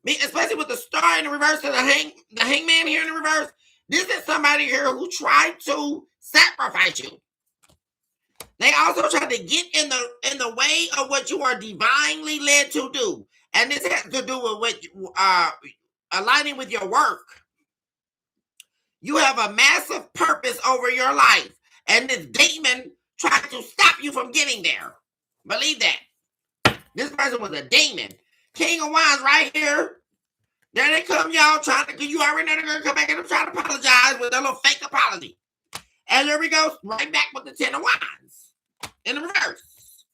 especially with the star in the reverse to the hangman here in the reverse, this is somebody here who tried to sacrifice you. They also tried to get in the way of what you are divinely led to do. And this has to do with what aligning with your work. You have a massive purpose over your life. And this demon tried to stop you from getting there. Believe that. This person was a demon. King of Wands right here. There they come, y'all, trying to, you already know they're going to come back and try to apologize with a little fake apology. And there we go, right back with the 10 of Wands in the reverse.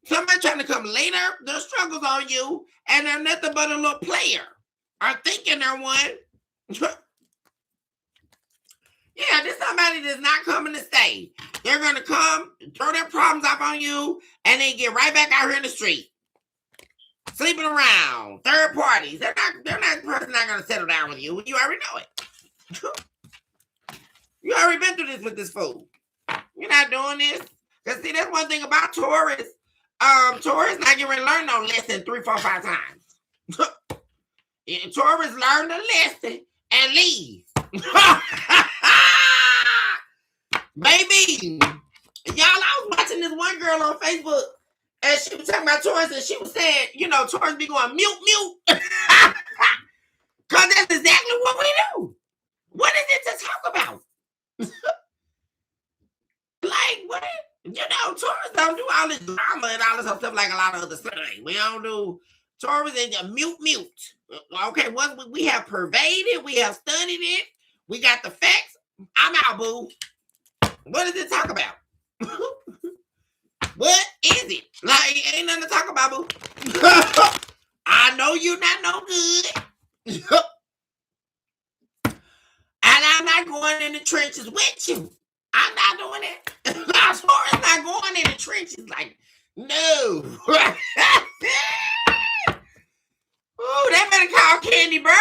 Somebody trying to come later, their struggles on you, and they're nothing but a little player. Are thinking they're one. Yeah, this somebody that's not coming to stay. They're going to come, throw their problems up on you, and then get right back out here in the street. Sleeping around, third parties. They're not the person not gonna settle down with you. You already know it. You already been through this with this fool. You're not doing this. Cause see, that's one thing about Taurus. Taurus not getting ready to learn no lesson 3, 4, 5 times. Taurus learn the lesson and leave. Baby, y'all, I was watching this one girl on Facebook. And she was talking about Taurus, and she was saying, you know, Taurus be going mute. Because that's exactly what we do. What is it to talk about? Like, what? You know, Taurus don't do all this drama and all this other stuff like a lot of other signs. We don't do Taurus and mute. Okay, once we have pervaded, we have studied it, we got the facts. I'm out, boo. What does it talk about? What is it? Like, ain't nothing to talk about, boo. I know you're not no good. And I'm not going in the trenches with you. I'm not doing it. As far as not going in the trenches, like, no. Ooh, they better call Candy Burns.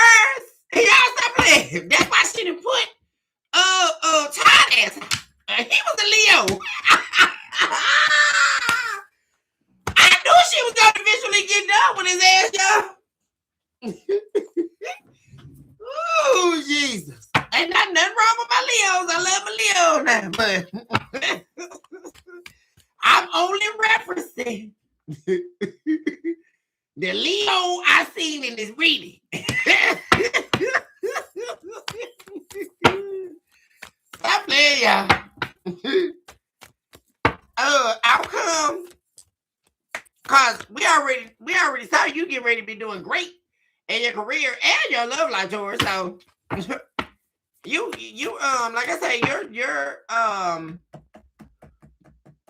Y'all stop playing. That's why she didn't put Todd ass. He was a Leo. I knew she was going to eventually get done with his ass, y'all. Oh, Jesus. Ain't nothing wrong with my Leos. I love my Leo now, but I'm only referencing the Leo I seen in this reading. Stop playing, y'all. Outcome. Cause we already saw you get ready to be doing great in your career and your love life, Taurus. So you like I say, your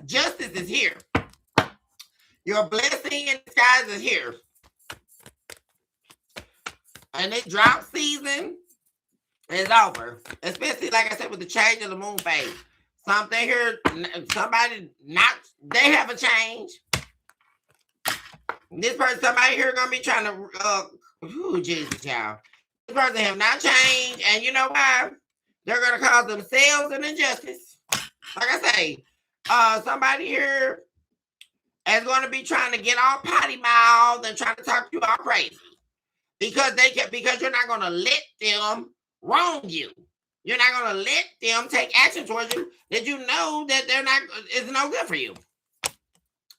justice is here. Your blessing in disguise is here. And this drought season is over. Especially like I said with the change of the moon phase. Something here, they have a change. This person, somebody here gonna be trying to, Jesus, y'all. This person have not changed, and you know why? They're gonna cause themselves an injustice. Like I say, somebody here is gonna be trying to get all potty mouthed and trying to talk you all crazy because you're not gonna let them wrong you. You're not gonna let them take action towards you that you know that it's no good for you.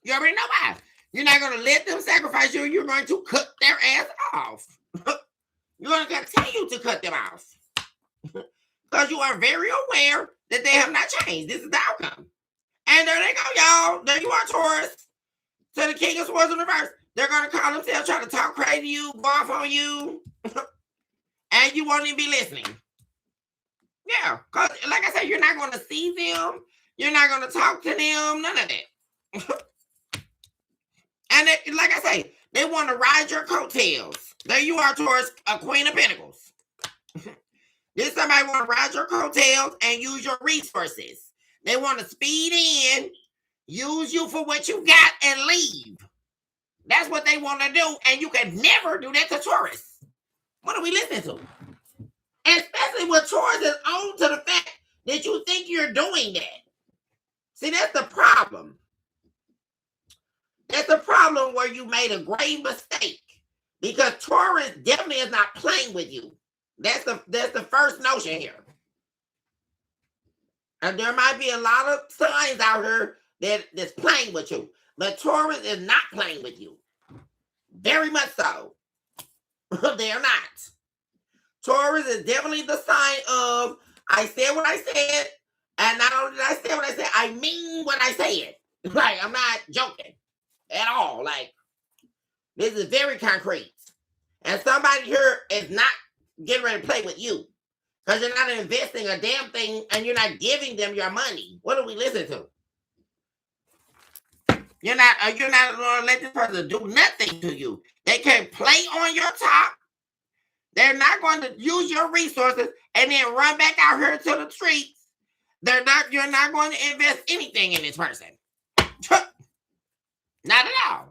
You already know why. You're not going to let them sacrifice you. You're going to cut their ass off. You're going to continue to cut them off. Because you are very aware that they have not changed. This is the outcome. And there they go, y'all. There you are, Taurus. To the King of Swords in reverse. They're going to call themselves, try to talk crazy to you, go off on you. And you won't even be listening. Yeah. Because, like I said, you're not going to see them. You're not going to talk to them. None of that. And like I say, they want to ride your coattails. There you are, Taurus, a Queen of Pentacles. This somebody want to ride your coattails and use your resources. They want to speed in use you for what you got and leave. That's what they want to do, and you can never do that to Taurus. What are we listening to? Especially when Taurus is on to the fact that you think you're doing that. See, that's the problem. That's the problem where you made a grave mistake. Because Taurus definitely is not playing with you. That's the first notion here. And there might be a lot of signs out here that's playing with you. But Taurus is not playing with you. Very much so. They are not. Taurus is definitely the sign of, I said what I said, and not only did I say what I said, I mean what I said. Like, I'm not joking at all. Like, this is very concrete. And somebody here is not getting ready to play with you. Because you're not investing a damn thing and you're not giving them your money. What do we listen to? You're not going to let this person do nothing to you. They can play on your top. They're not going to use your resources and then run back out here to the streets. You're not going to invest anything in this person. Not at all.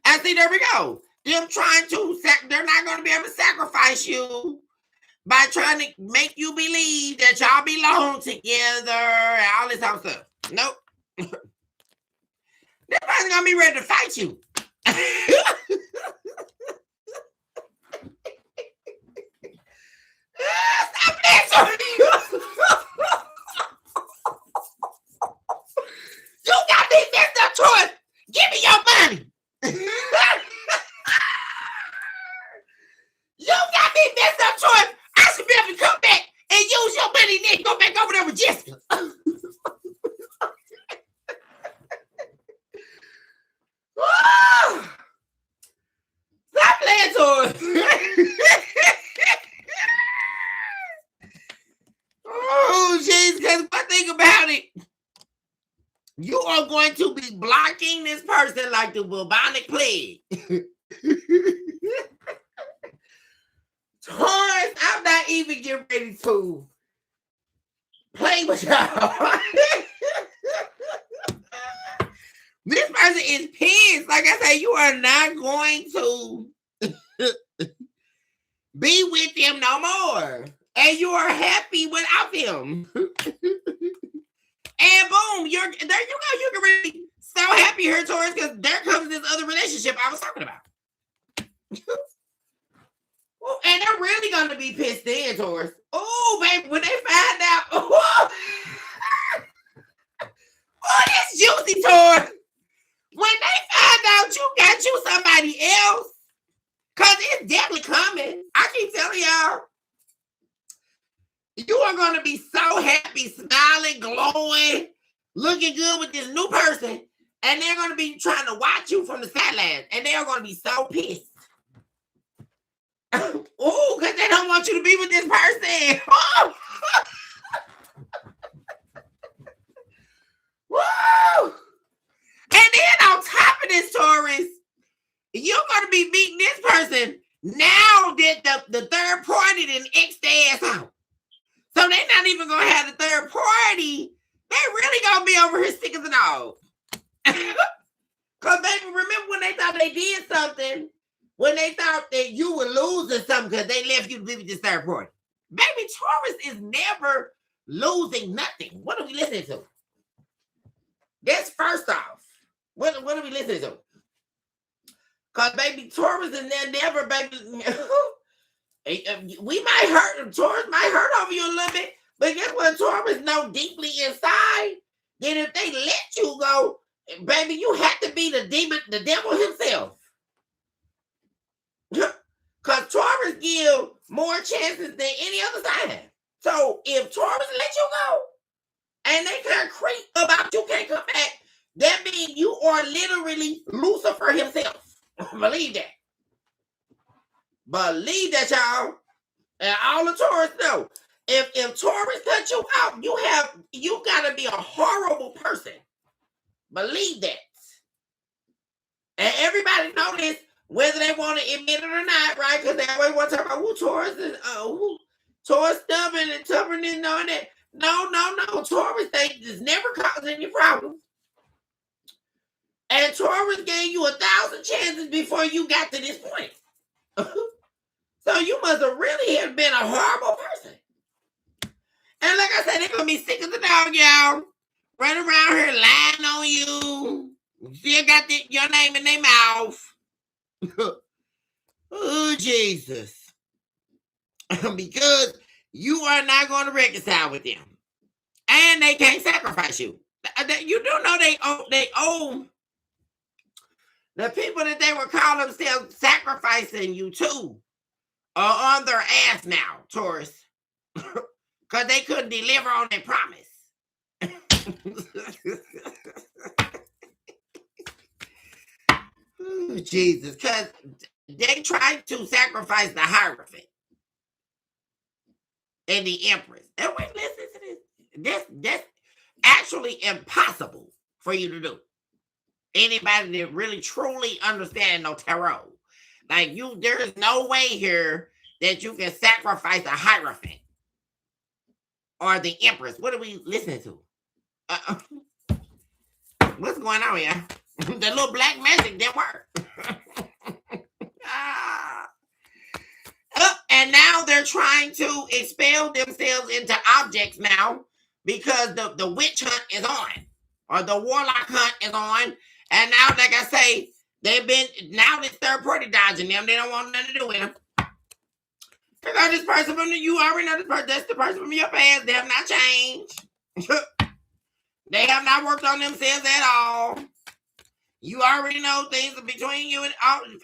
And see, there we go. They're not going to be able to sacrifice you by trying to make you believe that y'all belong together and all this other stuff. Nope. This person's going to be ready to fight you. Stop answering you. You got me messed up, Troy. Give me your money. You got me messed up, Troy. I should be able to come back and use your money and then go back over there with Jessica. Stop playing, Troy. Oh, jeez, because one thing about it, you are going to be blocking this person like the bubonic plague. Taurus, I'm not even getting ready to play with y'all. This person is pissed. Like I said, you are not going to be with them no more. And you are happy without them. And boom, there you go. You can really so happy here, Taurus, because there comes this other relationship I was talking about. And they're really going to be pissed in, Taurus. Oh, baby, when they find out. Oh, that's juicy, Taurus. When they find out you got you somebody else, because it's definitely coming. I keep telling y'all. You are going to be so happy, smiling, glowing, looking good with this new person. And they're going to be trying to watch you from the sidelines. And they are going to be so pissed. Oh, because they don't want you to be with this person. Oh. Woo! And then on top of this, Taurus, you're going to be meeting this person now that the third party didn't X their ass out. So they're not even going to have the third party. They're really going to be over here sick as an dog. Because, baby, remember when they thought they did something, when they thought that you were losing something because they left you to be with this third party. Baby, Taurus is never losing nothing. What are we listening to? That's first off. What are we listening to? Because, baby, Taurus is never, baby... We might hurt, Taurus might hurt over you a little bit, but guess what? Taurus know deeply inside that if they let you go, baby, you have to be the demon, the devil himself. Because Taurus give more chances than any other sign. So if Taurus let you go and they can't creep about you can't come back, that means you are literally Lucifer himself. Believe that. Believe that, y'all. And all the Taurus know. If Taurus cut you out, you gotta be a horrible person. Believe that. And everybody know this, whether they want to admit it or not, right? Because they always want to talk about who Taurus is, Taurus stubborn and stubborn and all that. No. Taurus is never causing any problems. And Taurus gave you 1,000 chances before you got to this point. So you must have really have been a horrible person. And like I said, they're going to be sick as a dog, y'all. Running around here lying on you. Still got your name in their mouth. Oh, Jesus. Because you are not going to reconcile with them. And they can't sacrifice you. You do know they owe the people that they would call themselves sacrificing you to are on their ass now, Taurus. Because they couldn't deliver on their promise. Oh, Jesus. Because they tried to sacrifice the Hierophant and the Empress. And wait, listen to this. That's actually impossible for you to do. Anybody that really truly understands no tarot. Like there is no way here that you can sacrifice a Hierophant or the Empress. What are we listening to? What's going on here? The little black magic didn't work. And now they're trying to expel themselves into objects now because the witch hunt is on, or the warlock hunt is on. And now, like I say, now this third party dodging them. They don't want nothing to do with them. They got this person from you already know this person. That's the person from your past. They have not changed. They have not worked on themselves at all. You already know things between you and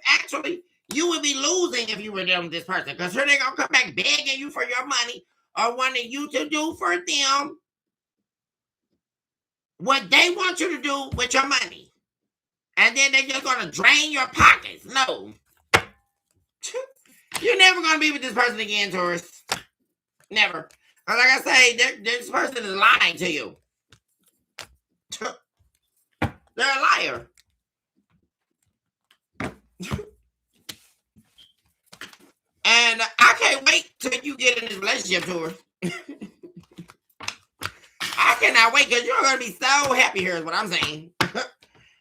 actually, you would be losing if you were dealing with this person. Because here they're going to come back begging you for your money or wanting you to do for them what they want you to do with your money. And then they're just going to drain your pockets. No. You're never going to be with this person again, Taurus. Never. Because like I say, this person is lying to you. They're a liar. And I can't wait till you get in this relationship, Taurus. I cannot wait because you're going to be so happy here is what I'm saying.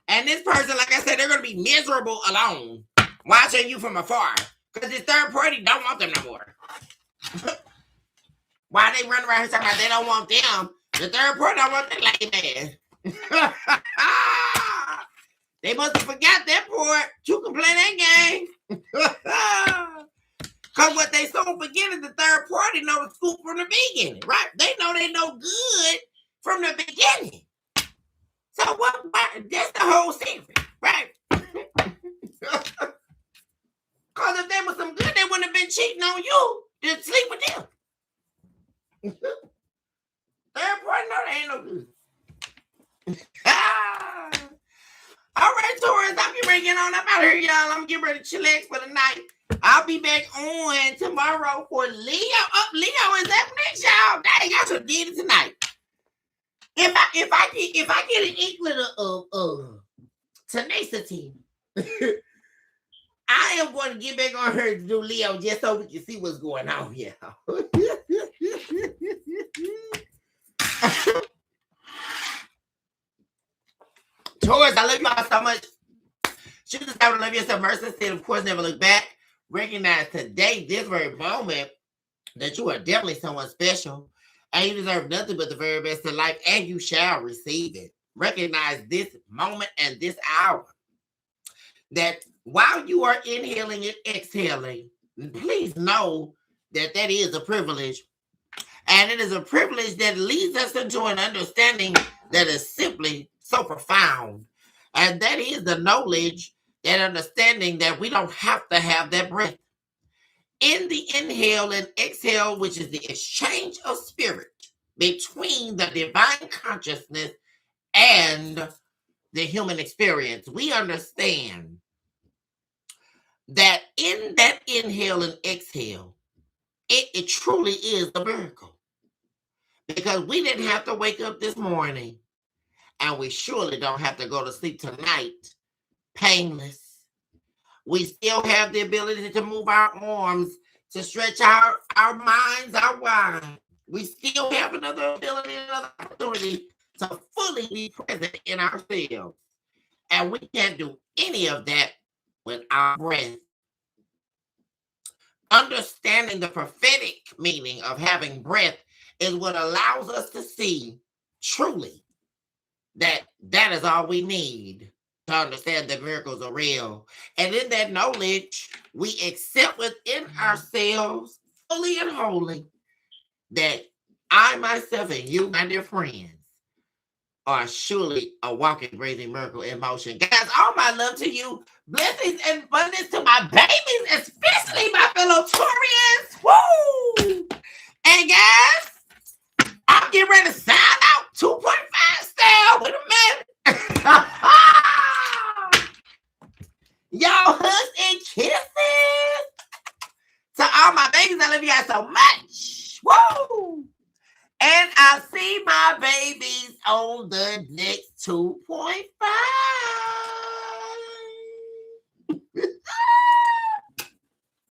And this person, like I said, they're going to be miserable alone, watching you from afar. Because this third party don't want them no more. Why they run around here talking about they don't want them? The third party don't want that lady man. They must have forgot that part. You can play that game. Because what they so forget is the third party know the scoop from the beginning, right? They know they know good from the beginning. So what? That's the whole secret, right? Because if they was some good, they wouldn't have been cheating on you to sleep with them. Third party know they ain't no good. All right, Taurus, I'm getting ready to get on up out of here, y'all. I'm getting ready to chillax for the night. I'll be back on tomorrow for Leo. Leo is up next, y'all. Dang, I should have did it tonight. If I get an inkling of tenacity, I am going to get back on her to do Leo just so we can see what's going on here. Taurus, I love y'all so much. Choose to stop to love yourself first and of course, never look back. Recognize today, this very moment, that you are definitely someone special and you deserve nothing but the very best in life and you shall receive it. Recognize this moment and this hour that while you are inhaling and exhaling, please know that that is a privilege. And it is a privilege that leads us into an understanding that is simply so profound. And that is the knowledge, that understanding that we don't have to have that breath. In the inhale and exhale, which is the exchange of spirit between the divine consciousness and the human experience, we understand that in that inhale and exhale, it truly is a miracle. Because we didn't have to wake up this morning, and we surely don't have to go to sleep tonight painless. We still have the ability to move our arms, to stretch our minds out wide. We still have another ability, another opportunity to fully be present in ourselves. And we can't do any of that without breath. Understanding the prophetic meaning of having breath is what allows us to see truly that is all we need to understand that miracles are real. And in that knowledge, we accept within ourselves fully and wholly that I myself and you, my dear friends, are surely a walking, breathing miracle in motion. Guys, all my love to you. Blessings and abundance to my babies, especially my fellow Taurians. Woo! And guys, I'm getting ready to sign out 2.5 style. Wait a minute. Y'all hugs and kisses to all my babies. I love you guys so much. Woo! And I see my babies on the next 2.5.